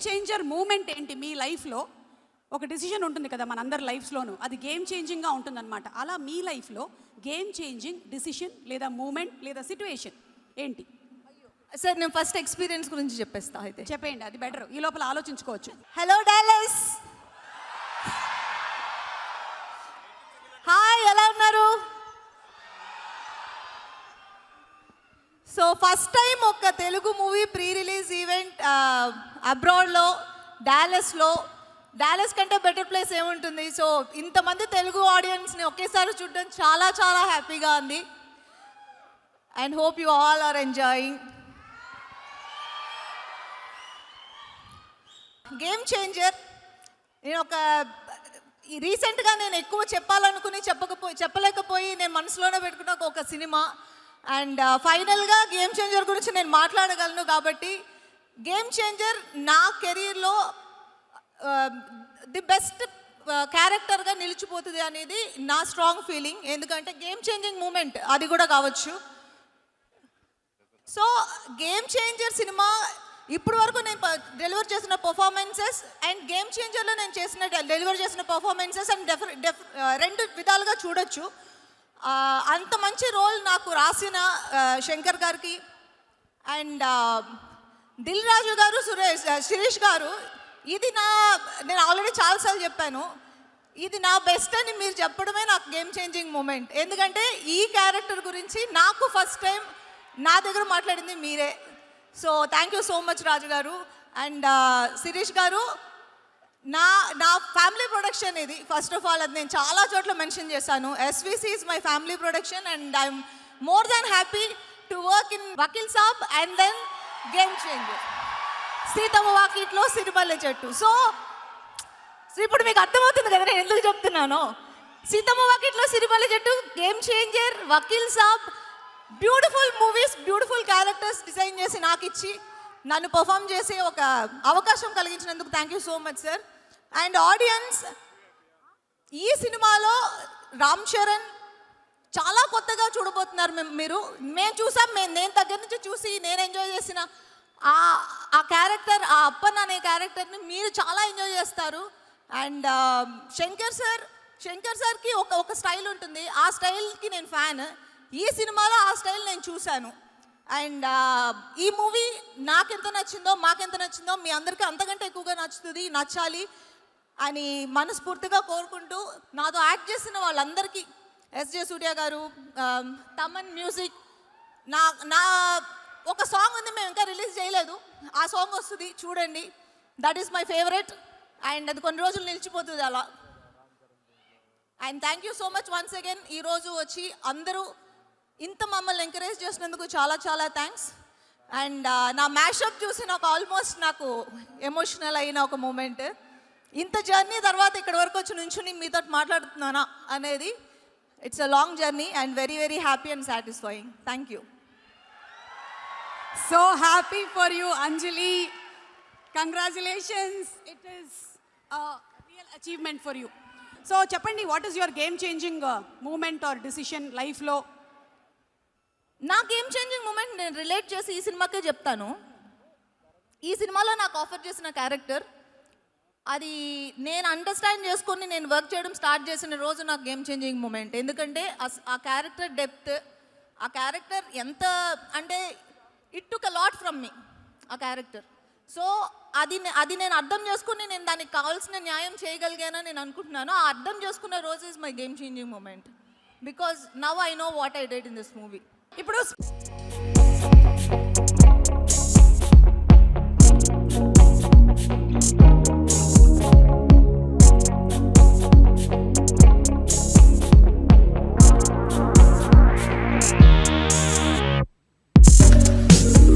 Changer moment ఏంటి మీ లైఫ్లో? ఒక డిసిషన్ ఉంటుంది కదా మనందరి లైఫ్స్లోనూ, అది గేమ్ చేంజింగ్గా ఉంటుందన్నమాట. అలా మీ లైఫ్లో గేమ్ చేంజింగ్ డిసిషన్ లేదా మూమెంట్ లేదా సిట్యుయేషన్ ఏంటి? సార్ నేను ఫస్ట్ ఎక్స్పీరియన్స్ గురించి చెప్పేస్తా. అయితే చెప్పేయండి, అది బెటర్. ఈ లోపల ఆలోచించుకోవచ్చు. హలో డాలస్, హాయ్, ఎలా ఉన్నారు? సో ఫస్ట్ టైం ఒక Telugu movie pre release event అబ్రాడ్లో, డాలస్ కంటే బెటర్ ప్లేస్ ఏముంటుంది. సో ఇంతమంది తెలుగు ఆడియన్స్ని ఒకేసారి చూడడం చాలా చాలా హ్యాపీగా ఉంది. And hope you all are enjoying. Game changer నేను రీసెంట్గా నేను ఎక్కువ చెప్పాలనుకుని చెప్పలేకపోయి నేను మనసులోనే పెట్టుకున్న ఒక సినిమా. అండ్ ఫైనల్గా గేమ్ చేంజర్ గురించి నేను మాట్లాడగలను. కాబట్టి గేమ్ చేంజర్ నా కెరీర్లో ది బెస్ట్ క్యారెక్టర్గా నిలిచిపోతుంది అనేది నా స్ట్రాంగ్ ఫీలింగ్. ఎందుకంటే గేమ్ చేంజింగ్ మూమెంట్ అది కూడా కావచ్చు. సో గేమ్ చేంజర్ సినిమా ఇప్పుడు వరకు నేను డెలివర్ చేసిన పర్ఫార్మెన్సెస్ అండ్ గేమ్ చేంజర్లో నేను డెలివర్ చేసిన పర్ఫార్మెన్సెస్ అండ్ రెండు విధాలుగా చూడొచ్చు. అంత మంచి రోల్ నాకు రాసిన శంకర్ గారికి అండ్ దిల్ రాజు గారు, శిరీష్ గారు, ఇది నేను ఆల్రెడీ చాలాసార్లు చెప్పాను, ఇది నా బెస్ట్ అని మీరు చెప్పడమే నాకు గేమ్ చేంజింగ్ మూమెంట్. ఎందుకంటే ఈ క్యారెక్టర్ గురించి నాకు ఫస్ట్ టైం నా దగ్గర మాట్లాడింది మీరే. So thank you so much Raju garu. And Shirish garu, నా ఫ్యామిలీ ప్రొడక్షన్ ఇది. ఫస్ట్ ఆఫ్ ఆల్ అది నేను చాలా చోట్ల మెన్షన్ చేశాను. SVC is my family production and I'm more than happy to work in Vakeel Saab and then game changer, Seethamma Vakitlo Sirimalle చెట్టు. సో ఇప్పుడు మీకు అర్థమవుతుంది కదా నేను ఎందుకు చెప్తున్నాను. Seethamma Vakitlo Sirimalle Chettu, game changer, Vakeel Saab, beautiful movies, beautiful characters design చేసి నాకు ఇచ్చి నన్ను పర్ఫామ్ చేసే ఒక అవకాశం కలిగించినందుకు thank you so much sir. And audience, ఈ సినిమాలో రామ్ చరణ్ చాలా కొత్తగా చూడబోతున్నారు మీరు. మేము చూసాం, నేను దగ్గర నుంచి చూసి నేను ఎంజాయ్ చేసిన ఆ క్యారెక్టర్, ఆ అప్పన్న అనే క్యారెక్టర్ని మీరు చాలా ఎంజాయ్ చేస్తారు. అండ్ శంకర్ సార్కి ఒక స్టైల్ ఉంటుంది, ఆ స్టైల్కి నేను ఫ్యాన్. ఈ సినిమాలో ఆ స్టైల్ నేను చూశాను. అండ్ ఈ మూవీ నాకెంత నచ్చిందో, మాకెంత నచ్చిందో మీ అందరికీ అంతకంటే ఎక్కువగా నచ్చాలి అని మనస్ఫూర్తిగా కోరుకుంటూ, నాతో యాక్ట్ చేసిన వాళ్ళందరికీ, ఎస్జే సూర్య గారు, తమన్ మ్యూజిక్, నా ఒక సాంగ్ ఉంది, మేము ఇంకా రిలీజ్ చేయలేదు, ఆ సాంగ్ వస్తుంది చూడండి. That is my favourite and అది కొన్ని రోజులు నిలిచిపోతుంది అలా. And thank you so much once again. ఈరోజు వచ్చి అందరూ ఇంత మమ్మల్ని ఎంకరేజ్ చేసినందుకు చాలా చాలా థ్యాంక్స్. అండ్ నా మ్యాషప్ చూసి ఆల్మోస్ట్ నాకు ఎమోషనల్ అయిన ఒక మూమెంట్. ఇంత జర్నీ తర్వాత ఇక్కడి వరకు వచ్చి నుంచుని మీతో మాట్లాడుతున్నానా అనేది, it's a long journey and very very happy and satisfying. Thank you. So happy for you Anjali, congratulations. It is real achievement for you. So చెప్పండి, what is your game changing moment or decision లైఫ్లో? నా game changing moment నేను relate చేసి ఈ సినిమాకే చెప్తాను. ఈ సినిమాలో నాకు ఆఫర్ చేసిన క్యారెక్టర్, అది నేను అండర్స్టాండ్ చేసుకొని నేను వర్క్ చేయడం స్టార్ట్ చేసిన రోజు నాకు గేమ్ చేంజింగ్ మూమెంట్. ఎందుకంటే ఆ క్యారెక్టర్ డెప్త్, ఆ క్యారెక్టర్ ఎంత అంటే it took a lot from మీ ఆ క్యారెక్టర్. సో అది నేను అర్థం చేసుకుని నేను దానికి కావాల్సిన న్యాయం చేయగలిగానని నేను అనుకుంటున్నాను. ఆ అర్థం చేసుకున్న రోజు is my game changing moment because now I know what I did in this movie. ఇప్పుడు